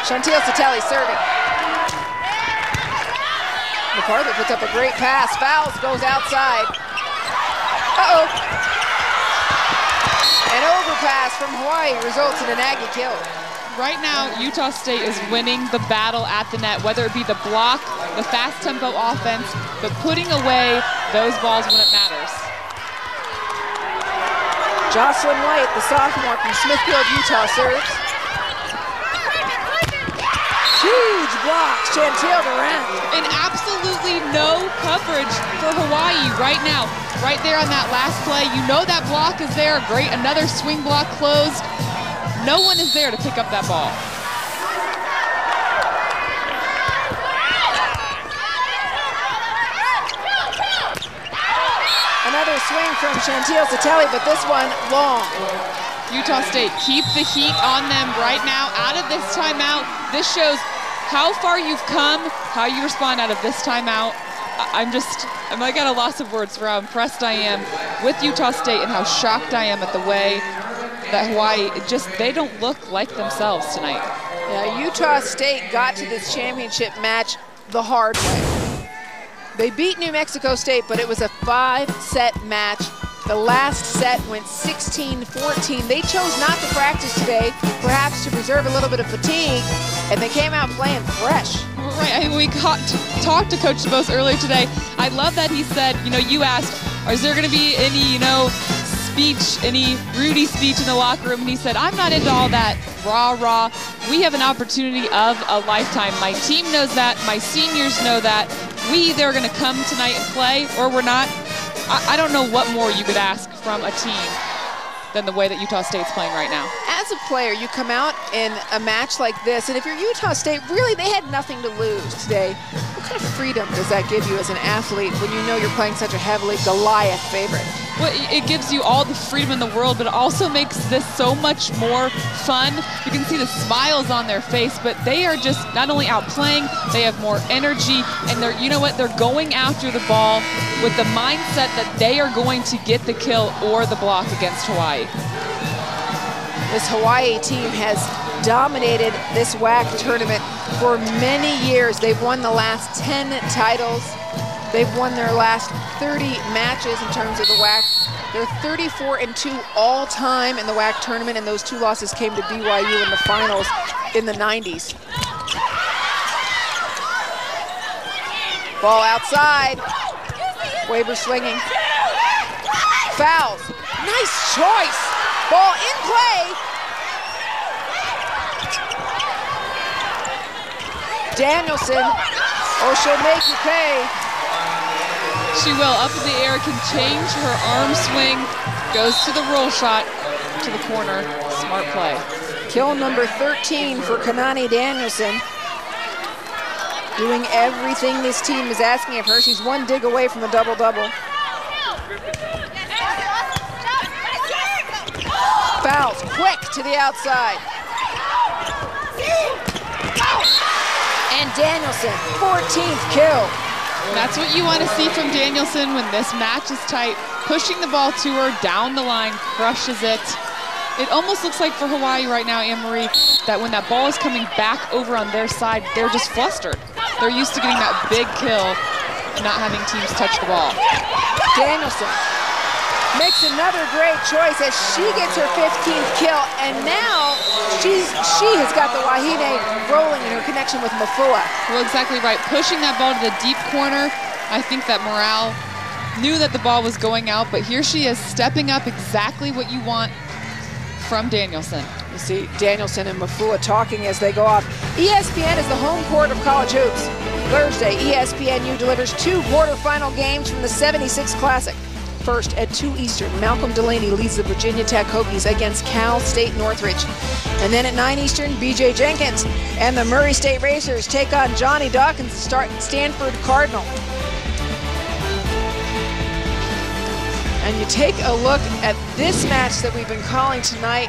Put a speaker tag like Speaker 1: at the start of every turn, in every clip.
Speaker 1: Chantil Satelli serving. McCarthy puts up a great pass. Fouls, goes outside. Uh-oh. An overpass from Hawaii results in an Aggie kill.
Speaker 2: Right now, Utah State is winning the battle at the net, whether it be the block, the fast tempo offense, but putting away those balls when it matters.
Speaker 1: Jocelyn White, the sophomore from Smithfield, Utah, serves. Huge block, Chantil Durant.
Speaker 2: And absolutely no coverage for Hawaii right now. Right there on that last play, you know that block is there. Great, another swing block closed. No one is there to pick up that ball.
Speaker 1: Another swing from Chantil Satelli, but this one long.
Speaker 2: Utah State, keep the heat on them right now. Out of this timeout, this shows how far you've come, how you respond out of this timeout. I'm like at a loss of words for how impressed I am with Utah State and how shocked I am at the way that Hawaii, they don't look like themselves tonight.
Speaker 1: Yeah, Utah State got to this championship match the hard way. They beat New Mexico State, but it was a 5-set match. The last set went 16-14. They chose not to practice today, perhaps to preserve a little bit of fatigue, and they came out playing fresh.
Speaker 2: Right, we talked to Coach DeBose earlier today. I love that he said, you asked, is there going to be any, speech, any Rudy speech in the locker room? And he said, I'm not into all that rah-rah. We have an opportunity of a lifetime. My team knows that. My seniors know that. We either are going to come tonight and play or we're not. I don't know what more you could ask from a team than the way that Utah State's playing right now.
Speaker 1: As a player, you come out in a match like this, and if you're Utah State, really, they had nothing to lose today. What kind of freedom does that give you as an athlete when you know you're playing such a heavily Goliath favorite?
Speaker 2: Well, it gives you all the freedom in the world, but it also makes this so much more fun. You can see the smiles on their face, but they are just not only outplaying, they have more energy, and they're going after the ball with the mindset that they are going to get the kill or the block against Hawaii.
Speaker 1: This Hawaii team has dominated this WAC tournament for many years. They've won the last 10 titles. They've won their last 30 matches in terms of the WAC. They're 34-2 all time in the WAC tournament, and those 2 losses came to BYU in the finals in the 90s. Ball outside. Weber swinging. Fouls. Nice choice. Ball in play. Danielson. Oh, she'll make you pay.
Speaker 2: She will, up in the air, can change her arm swing, goes to the roll shot to the corner. Smart play.
Speaker 1: Kill number 13 for Kanani Danielson. Doing everything this team is asking of her. She's 1 dig away from a double-double. Fouls, quick to the outside. And Danielson, 14th kill.
Speaker 2: That's what you want to see from Danielson when this match is tight. Pushing the ball to her, down the line, crushes it. It almost looks like for Hawaii right now, Anne-Marie, that when that ball is coming back over on their side, they're just flustered. They're used to getting that big kill, not having teams touch the ball.
Speaker 1: Danielson makes another great choice as she gets her 15th kill, and now she has got the Wahine rolling in her connection with Mafua.
Speaker 2: Well, exactly right. Pushing that ball to the deep corner. I think that Morale knew that the ball was going out, but here she is stepping up exactly what you want from Danielson.
Speaker 1: You see Danielson and Mafua talking as they go off. ESPN is the home court of college hoops. Thursday, ESPNU delivers 2 quarterfinal games from the 76 Classic. First, at 2 Eastern, Malcolm Delaney leads the Virginia Tech Hokies against Cal State Northridge. And then at 9 Eastern, BJ Jenkins and the Murray State Racers take on Johnny Dawkins' Stanford Cardinal. And you take a look at this match that we've been calling tonight.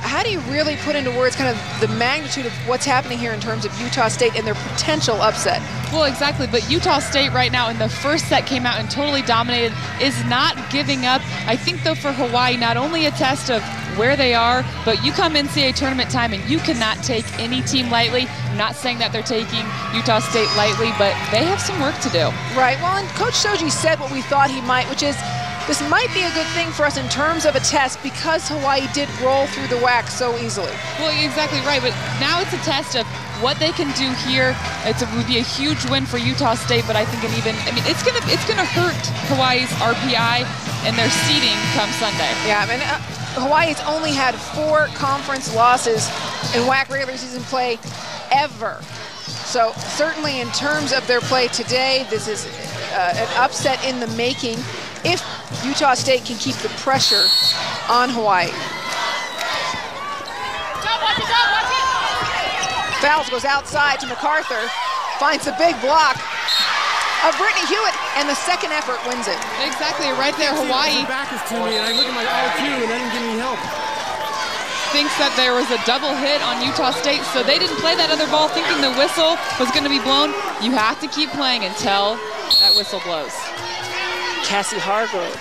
Speaker 1: How do you really put into words kind of the magnitude of what's happening here in terms of Utah State and their potential upset?
Speaker 2: Well, exactly, but Utah State right now in the first set came out and totally dominated, is not giving up. I think, though, for Hawaii, not only a test of where they are, but you come NCAA tournament time and you cannot take any team lightly. I'm not saying that they're taking Utah State lightly, but they have some work to do.
Speaker 1: Right, well, and Coach Shoji said what we thought he might, which is this might be a good thing for us in terms of a test because Hawaii did roll through the WAC so easily.
Speaker 2: Well, you're exactly right, but now it's a test of what they can do here. It would be a huge win for Utah State, but I think it's gonna hurt Hawaii's RPI and their seeding come Sunday.
Speaker 1: Yeah, I mean, Hawaii's only had 4 conference losses in WAC regular season play ever. So certainly in terms of their play today, this is an upset in the making if Utah State can keep the pressure on Hawaii. Fouls goes outside to MacArthur, finds a big block of Brittany Hewitt, and the second effort wins it.
Speaker 2: Exactly, right there, Hawaii.
Speaker 3: Her back is to me, and I look at my R2, and I didn't get any help.
Speaker 2: Thinks that there was a double hit on Utah State, so they didn't play that other ball thinking the whistle was going to be blown. You have to keep playing until that whistle blows.
Speaker 1: Cassie Hargrove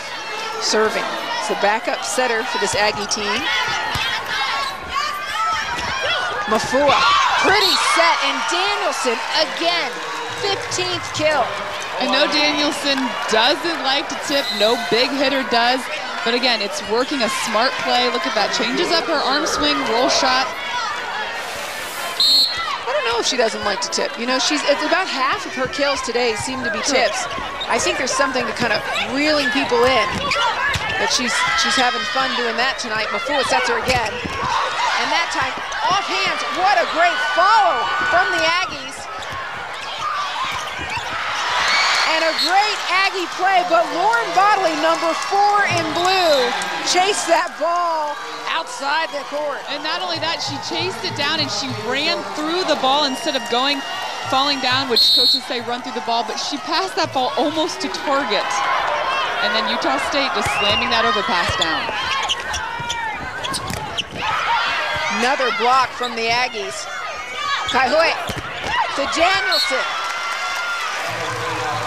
Speaker 1: serving. It's the backup setter for this Aggie team. Mafua, pretty set, and Danielson again, 15th kill.
Speaker 2: I know Danielson doesn't like to tip, no big hitter does, but again, it's working a smart play. Look at that, changes up her arm swing, roll shot.
Speaker 1: I don't know if she doesn't like to tip. You know, it's about half of her kills today seem to be tips. I think there's something to kind of reeling people in. But she's having fun doing that tonight. Mafua sets her again. And that time, off hands, what a great follow from the Aggies. And a great Aggie play, but Lauren Bodley, number 4 in blue, chased that ball outside the court.
Speaker 2: And not only that, she chased it down and she ran through the ball instead of falling down, which coaches say run through the ball, but she passed that ball almost to target. And then Utah State just slamming that overpass down.
Speaker 1: Another block from the Aggies. Kaihui to Danielson.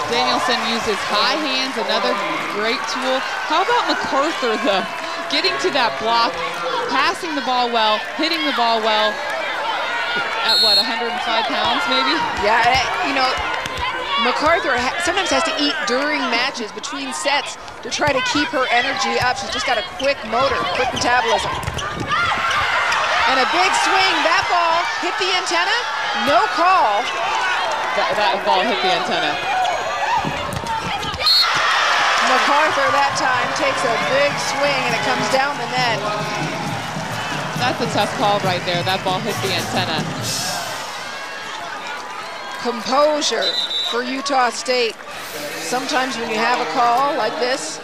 Speaker 2: Danielson uses high hands, another great tool. How about MacArthur, though? Getting to that block, passing the ball well, hitting the ball well. At what, 105 pounds maybe?
Speaker 1: Yeah, you know, MacArthur sometimes has to eat during matches, between sets, to try to keep her energy up. She's just got a quick motor, quick metabolism. And a big swing, that ball hit the antenna, no call.
Speaker 2: That ball hit the antenna.
Speaker 1: MacArthur that time takes a big swing and it comes down the net.
Speaker 2: That's a tough call right there. That ball hit the antenna.
Speaker 1: Composure for Utah State. Sometimes when you have a call like this.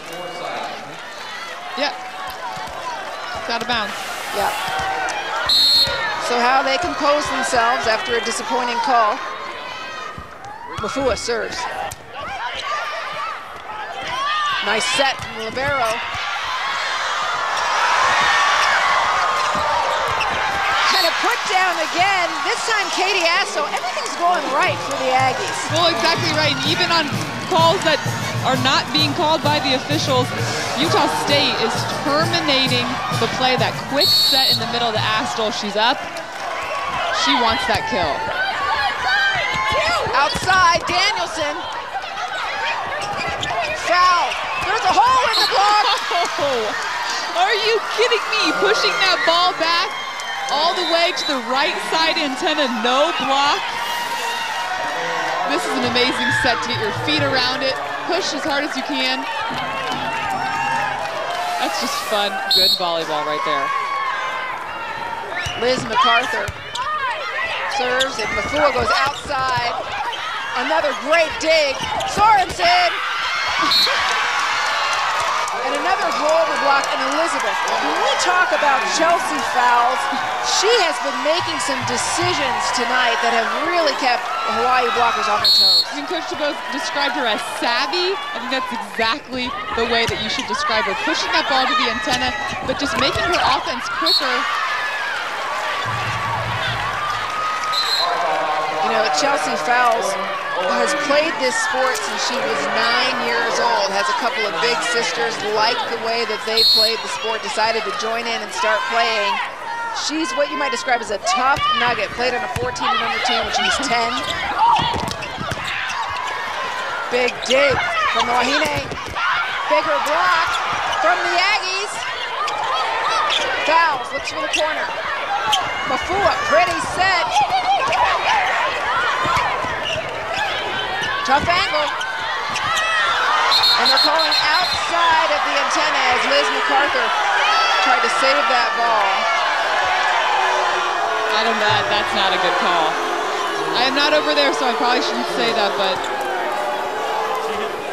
Speaker 2: Yep. It's out of bounds.
Speaker 1: Yeah. So how they compose themselves after a disappointing call. Mafua serves. Nice set from libero. And a put down again. This time Katie Asso. Everything's going right for the Aggies.
Speaker 2: Well, exactly right. And even on calls that are not being called by the officials, Utah State is terminating the play. That quick set in the middle of the Astle. She's up. She wants that kill.
Speaker 1: Outside, Danielson. Foul. There's a hole in the block.
Speaker 2: Oh, are you kidding me? Pushing that ball back all the way to the right side antenna, no block. This is an amazing set to get your feet around it. Push as hard as you can. That's just fun, good volleyball right there.
Speaker 1: Liz MacArthur serves and Mafua goes outside. Another great dig. Sorensen. And another roll the block, and Elizabeth. When we talk about Chelsea fouls, she has been making some decisions tonight that have really kept the Hawaii blockers on their toes.
Speaker 2: I mean, Coach DeBose described her as savvy. I think that's exactly the way that you should describe her. Pushing that ball to the antenna, but just making her offense quicker.
Speaker 1: You know, Chelsea Fowles has played this sport since she was 9 years old, has a couple of big sisters, liked the way that they played the sport, decided to join in and start playing. She's what you might describe as a tough nugget, played on a 14-member team when she was 10. Big dig from the Wahine. Bigger block from the Aggies. Fowles, looks for the corner. Mafua, pretty set. Tough angle. And they're calling outside of the antenna as Liz MacArthur tried to save that ball.
Speaker 2: That's not a good call. I am not over there, so I probably shouldn't say that, but